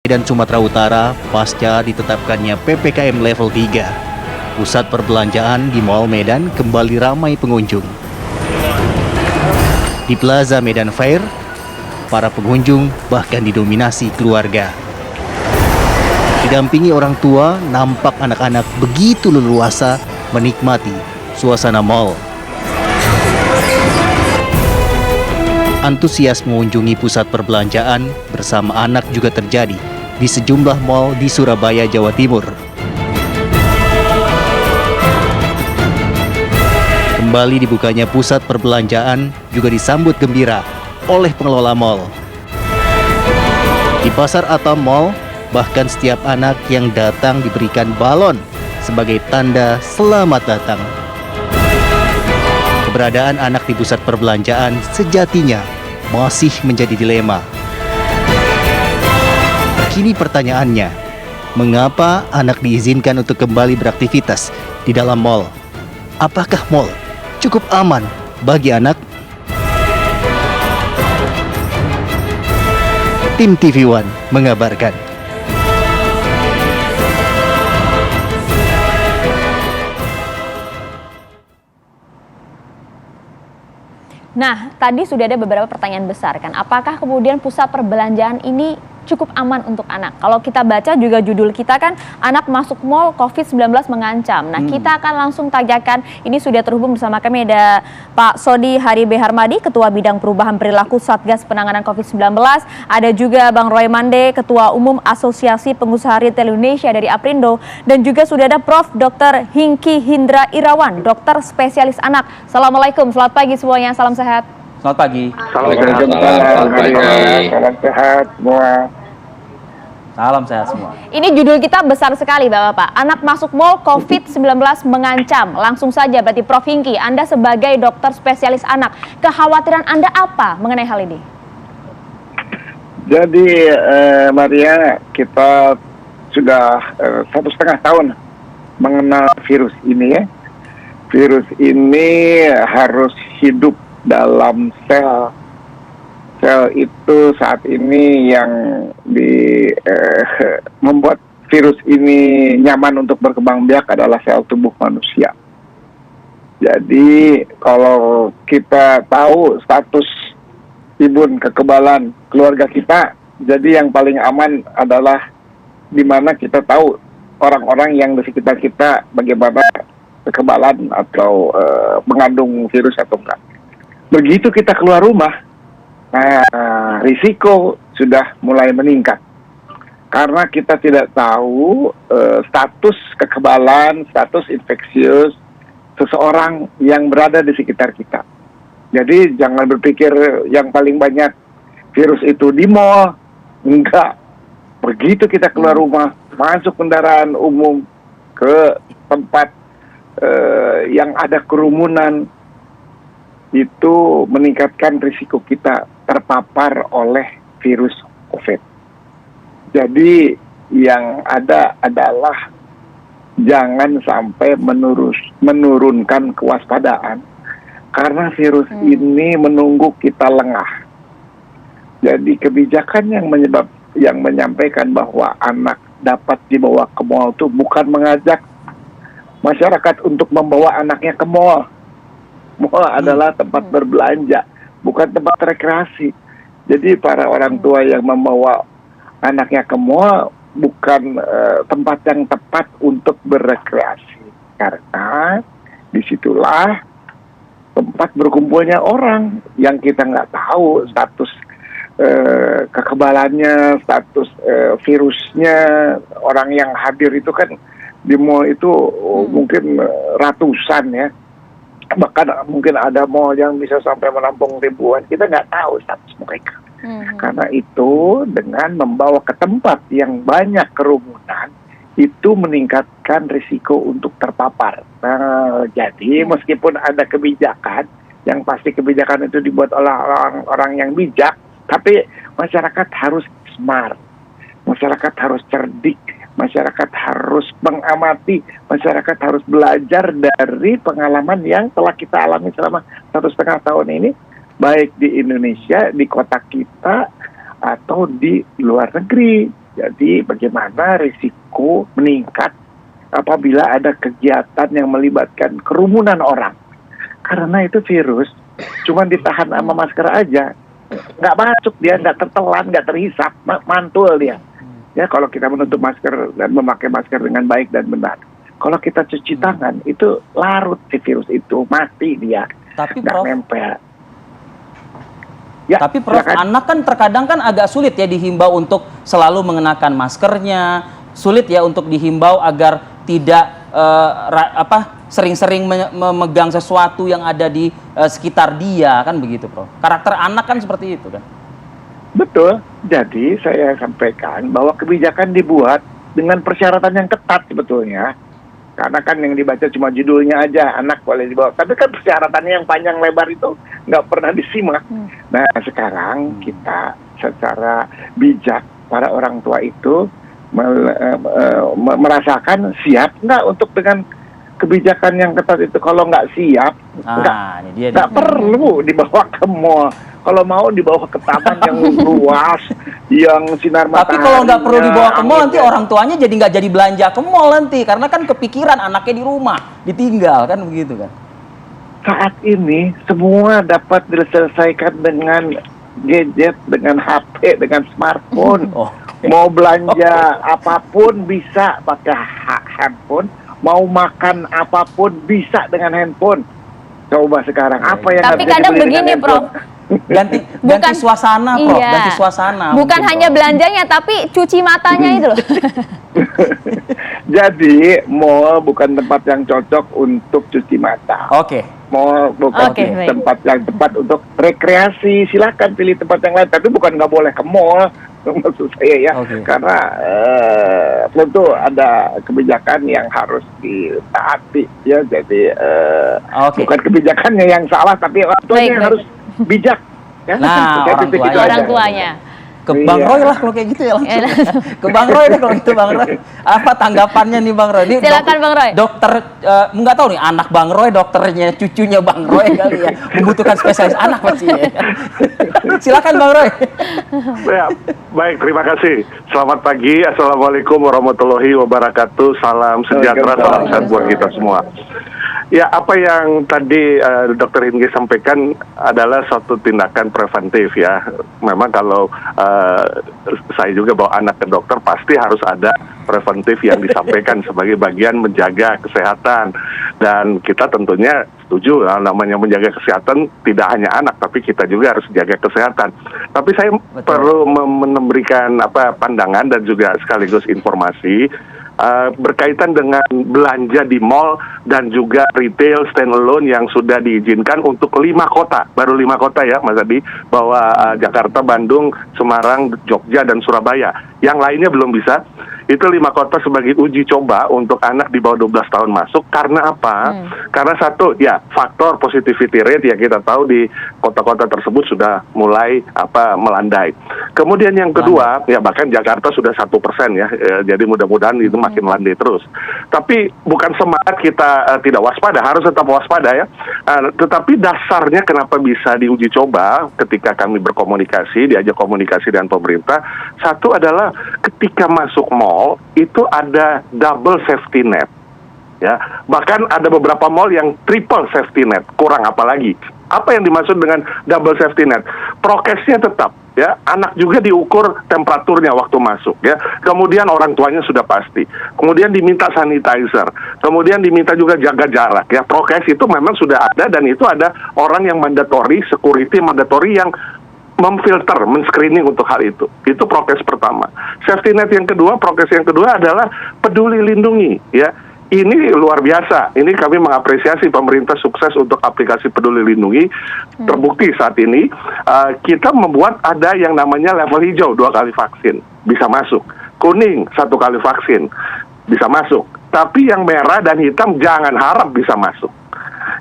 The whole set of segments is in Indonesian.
dan Sumatera Utara pasca ditetapkannya PPKM level 3. Pusat perbelanjaan di Mall Medan kembali ramai pengunjung. Di Plaza Medan Fair, para pengunjung bahkan didominasi keluarga. Didampingi orang tua, nampak anak-anak begitu leluasa menikmati suasana mall. Antusias mengunjungi pusat perbelanjaan bersama anak juga terjadi di sejumlah mall di Surabaya, Jawa Timur. Kembali dibukanya pusat perbelanjaan juga disambut gembira oleh pengelola mall. Di pasar atau mall, bahkan setiap anak yang datang diberikan balon sebagai tanda selamat datang. Keberadaan anak di pusat perbelanjaan sejatinya masih menjadi dilema. Kini pertanyaannya, mengapa anak diizinkan untuk kembali beraktivitas di dalam mall? Apakah mall cukup aman bagi anak? Tim TV One mengabarkan. Nah, tadi sudah ada beberapa pertanyaan besar kan. Apakah kemudian pusat perbelanjaan ini cukup aman untuk anak? Kalau kita baca juga judul kita kan, anak masuk mall COVID-19 mengancam. Nah, kita akan langsung tanyakan, ini sudah terhubung bersama kami ada Pak Sodi Haribe Harmadi, Ketua Bidang Perubahan Perilaku Satgas Penanganan COVID-19. Ada juga Bang Roy Mande, Ketua Umum Asosiasi Pengusaha Retail Indonesia dari Aprindo. Dan juga sudah ada Prof. Dr. Hingki Hindra Irawan, dokter spesialis anak. Assalamualaikum, selamat pagi semuanya, salam sehat. Selamat pagi. Salam sehat semua. Salam sehat semua. Ini judul kita besar sekali Bapak. Anak masuk mall COVID-19 mengancam. Langsung saja berarti Prof. Hingki, Anda sebagai dokter spesialis anak, kekhawatiran Anda apa mengenai hal ini? Jadi Maria, kita sudah 1,5 tahun mengenal virus ini ya. Virus ini harus hidup dalam sel. Sel itu saat ini yang membuat virus ini nyaman untuk berkembang biak adalah sel tubuh manusia. Jadi kalau kita tahu status imun kekebalan keluarga kita, jadi yang paling aman adalah di mana kita tahu orang-orang yang di sekitar kita bagaimana kekebalan atau mengandung virus atau enggak. Begitu kita keluar rumah, risiko sudah mulai meningkat. Karena kita tidak tahu status kekebalan, status infeksius seseorang yang berada di sekitar kita. Jadi jangan berpikir yang paling banyak virus itu di mall. Enggak. Begitu kita keluar rumah, masuk kendaraan umum ke tempat yang ada kerumunan, itu meningkatkan risiko kita terpapar oleh virus COVID. Jadi yang ada adalah jangan sampai menurunkan kewaspadaan karena virus ini menunggu kita lengah. Jadi kebijakan yang menyampaikan bahwa anak dapat dibawa ke mall itu bukan mengajak masyarakat untuk membawa anaknya ke mall. Mall adalah tempat berbelanja, bukan tempat rekreasi. Jadi para orang tua yang membawa anaknya ke mall bukan tempat yang tepat untuk berrekreasi. Karena disitulah tempat berkumpulnya orang yang kita nggak tahu status kekebalannya, status virusnya. Orang yang hadir itu kan di mall itu mungkin ratusan ya. Bahkan mungkin ada mall yang bisa sampai menampung ribuan. Kita nggak tahu status mereka. Karena itu dengan membawa ke tempat yang banyak kerumunan itu meningkatkan risiko untuk terpapar. Nah, jadi meskipun ada kebijakan, yang pasti kebijakan itu dibuat oleh orang-orang yang bijak, tapi masyarakat harus smart, masyarakat harus cerdik, masyarakat harus mengamati, masyarakat harus belajar dari pengalaman yang telah kita alami selama 1,5 tahun ini, baik di Indonesia, di kota kita, atau di luar negeri. Jadi bagaimana risiko meningkat apabila ada kegiatan yang melibatkan kerumunan orang. Karena itu virus cuma ditahan sama masker aja, nggak masuk dia, nggak tertelan, nggak terhisap, mantul dia. Ya kalau kita menutup masker dan memakai masker dengan baik dan benar. Kalau kita cuci tangan itu larut si virus itu, mati dia, Tapi nggak Prof, nempel. Ya, tapi Prof, silakan. anak kan terkadang kan agak sulit ya dihimbau untuk selalu mengenakan maskernya, sulit ya untuk dihimbau agar tidak sering-sering memegang sesuatu yang ada di sekitar dia, kan begitu Prof. Karakter anak kan seperti itu kan. Betul. Jadi saya sampaikan bahwa kebijakan dibuat dengan persyaratan yang ketat sebetulnya. Karena kan yang dibaca cuma judulnya aja, anak boleh dibawa. Tapi kan persyaratannya yang panjang lebar itu nggak pernah disimak. Nah sekarang kita secara bijak, para orang tua itu merasakan siap nggak untuk dengan kebijakan yang ketat itu. Kalau nggak siap, Ini dia nggak perlu dibawa ke mall. Kalau mau dibawa ke taman yang luas, yang sinar matahari. Tapi kalau nggak perlu dibawa ke mall, nanti orang tuanya jadi nggak jadi belanja ke mall nanti, karena kan kepikiran anaknya di rumah, ditinggal, kan begitu kan? Saat ini semua dapat diselesaikan dengan gadget, dengan HP, dengan smartphone. Mau belanja apapun bisa pakai handphone, mau makan apapun bisa dengan handphone. Coba sekarang apa yang Tapi harus kadang dibeli begini, dengan Prof. handphone? Ganti Bukan- suasana, Prof. Iya. Ganti suasana. Bukan mungkin, hanya Prof. belanjanya, tapi cuci matanya itu loh. Jadi mall bukan tempat yang cocok untuk cuci mata. Oke. Mall bukan Oke, baik. tempat yang tepat untuk rekreasi. Silakan pilih tempat yang lain, tapi bukan nggak boleh ke mall. Maksud saya ya, Oke. karena tentu ada kebijakan yang harus ditaati ya. Jadi Oke. bukan kebijakannya yang salah, tapi orang tuanya Baik, yang baik. harus bijak. Ya. Nah, Saya orang titik tuanya. itu aja. Orang tuanya. Ke Bang Iya. Roy lah kalau kayak gitu ya langsung. Ya, langsung. Ke Bang Roy deh kalau gitu Bang Roy. Apa tanggapannya nih Bang Roy? Ini Silakan, Bang Roy. Dokter nggak tahu nih anak Bang Roy, dokternya cucunya Bang Roy kali ya. Membutuhkan spesialis anak pasti ya. Silakan Bang Roy. Ya, baik, terima kasih. Selamat pagi, Assalamualaikum warahmatullahi wabarakatuh. Salam sejahtera, salam sehat buat kita semua. Ya, apa yang tadi Dr. Hinggi sampaikan adalah suatu tindakan preventif ya. Memang kalau saya juga bawa anak ke dokter pasti harus ada preventif yang disampaikan sebagai bagian menjaga kesehatan. Dan kita tentunya setuju namanya menjaga kesehatan tidak hanya anak, tapi kita juga harus jaga kesehatan. Tapi saya perlu memberikan pandangan dan juga sekaligus informasi berkaitan dengan belanja di mall dan juga retail standalone yang sudah diizinkan untuk 5 kota, baru 5 kota ya Mas Adi, bahwa Jakarta, Bandung, Semarang, Jogja, dan Surabaya. Yang lainnya belum bisa. Itu 5 kota sebagai uji coba untuk anak di bawah 12 tahun masuk. Karena apa? Karena satu, ya faktor positivity rate yang kita tahu di kota-kota tersebut sudah mulai melandai. Kemudian yang kedua, ya bahkan Jakarta sudah 1% ya, jadi mudah-mudahan itu makin landai terus. Tapi bukan semangat kita tidak waspada, harus tetap waspada ya. Tetapi dasarnya kenapa bisa diuji coba ketika kami berkomunikasi, diajak komunikasi dengan pemerintah, satu adalah ketika masuk mall itu ada double safety net. Ya, bahkan ada beberapa mall yang triple safety net, kurang apa lagi. Apa yang dimaksud dengan double safety net? Prokesnya tetap, ya, anak juga diukur temperaturnya waktu masuk, ya. Kemudian orang tuanya sudah pasti. Kemudian diminta sanitizer. Kemudian diminta juga jaga jarak, ya. Prokes itu memang sudah ada dan itu ada orang yang mandatory, security mandatory yang memfilter, men-screening untuk hal itu. Itu prokes pertama. Safety net yang kedua, prokes yang kedua adalah peduli lindungi, ya. Ini luar biasa. Ini kami mengapresiasi pemerintah sukses untuk aplikasi peduli lindungi. Terbukti saat ini kita membuat ada yang namanya level hijau 2 kali vaksin bisa masuk, kuning 1 kali vaksin bisa masuk. Tapi yang merah dan hitam jangan harap bisa masuk.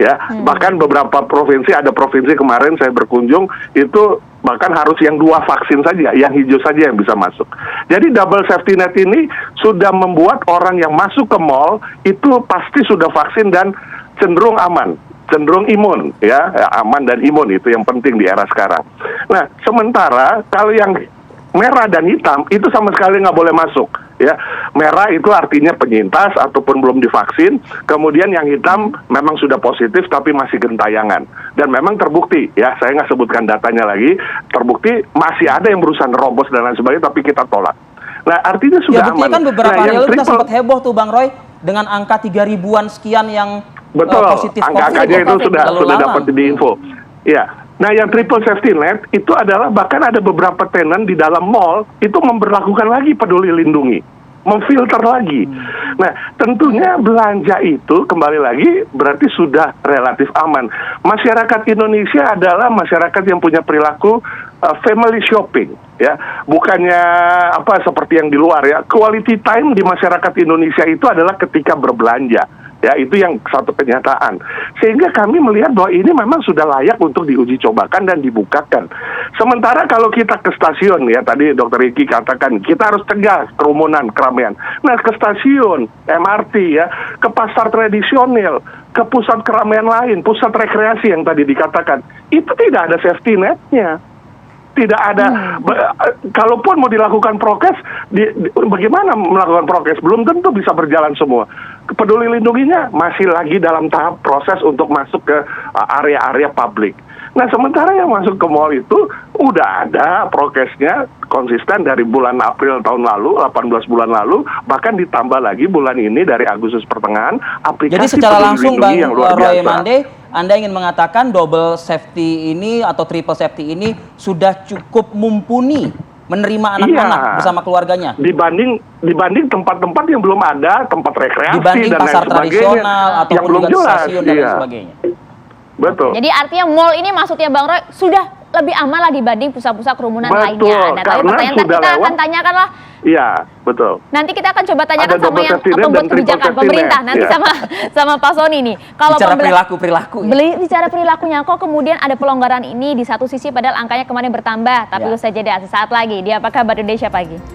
Ya, bahkan beberapa provinsi, ada provinsi kemarin saya berkunjung itu bahkan harus yang 2 vaksin saja, yang hijau saja yang bisa masuk. Jadi double safety net ini sudah membuat orang yang masuk ke mall itu pasti sudah vaksin dan cenderung aman, cenderung imun, ya, aman dan imun itu yang penting di era sekarang. Nah, sementara kalau yang merah dan hitam itu sama sekali nggak boleh masuk. Ya, merah itu artinya penyintas ataupun belum divaksin. Kemudian yang hitam memang sudah positif tapi masih gentayangan. Dan memang terbukti, ya saya nggak sebutkan datanya lagi, terbukti masih ada yang berusaha nerobos dan lain sebagainya, tapi kita tolak. Nah, artinya sudah Ya buktinya aman. kan beberapa Nah, hari yang lalu kita triple- sempat heboh tuh Bang Roy dengan angka 3.000-an sekian yang Betul, positif angka-angkanya itu COVID. sudah Terlalu lama. dapat diinfo. Ya, nah yang triple safety net itu adalah bahkan ada beberapa tenan di dalam mall itu memberlakukan lagi peduli lindungi, memfilter lagi. Nah, tentunya belanja itu kembali lagi berarti sudah relatif aman. Masyarakat Indonesia adalah masyarakat yang punya perilaku family shopping, ya, bukannya apa seperti yang di luar ya. Quality time di masyarakat Indonesia itu adalah ketika berbelanja. Ya, itu yang satu kenyataan. Sehingga kami melihat bahwa ini memang sudah layak untuk diuji cobakan dan dibukakan. Sementara kalau kita ke stasiun, ya tadi Dr. Riki katakan, kita harus cegah kerumunan, keramaian. Nah, ke stasiun, MRT ya, ke pasar tradisional, ke pusat keramaian lain, pusat rekreasi yang tadi dikatakan, itu tidak ada safety net-nya. Tidak ada, kalaupun mau dilakukan prokes, bagaimana melakukan prokes? Belum tentu bisa berjalan semua. Peduli lindunginya masih lagi dalam tahap proses untuk masuk ke area-area publik. Nah, sementara yang masuk ke mall itu udah ada prokesnya konsisten dari bulan April tahun lalu, 18 bulan lalu, bahkan ditambah lagi bulan ini dari Agustus pertengahan, aplikasi Jadi secara peduli langsung lindungi Bang yang luar Roy biasa. Mande, Anda ingin mengatakan double safety ini atau triple safety ini sudah cukup mumpuni menerima anak-anak Iya. bersama keluarganya? Dibanding tempat-tempat yang belum ada, tempat rekreasi Dibanding dan pasar lain sebagainya, tradisional yang ataupun belum juga jelas. stasiun dan lain Iya. sebagainya. Betul. Jadi artinya mall ini maksudnya Bang Roy sudah lebih aman lah dibanding pusat-pusat kerumunan Betul, lainnya. Nah, tapi karena pertanyaan sudah kita akan lewat. tanyakan lah. Iya, betul. Nanti kita akan coba tanyakan Ada sama double yang safety net pembuat dan triple kebijakan safety pemerintah. net, Nanti iya. sama Pak Soni nih. Kalau Bicara pembela- perilaku ya. bicara perilakunya kok kemudian ada pelonggaran ini di satu sisi padahal angkanya kemarin bertambah. Tapi Ya. usai jeda sesaat lagi di Apa Kabar Indonesia Pagi.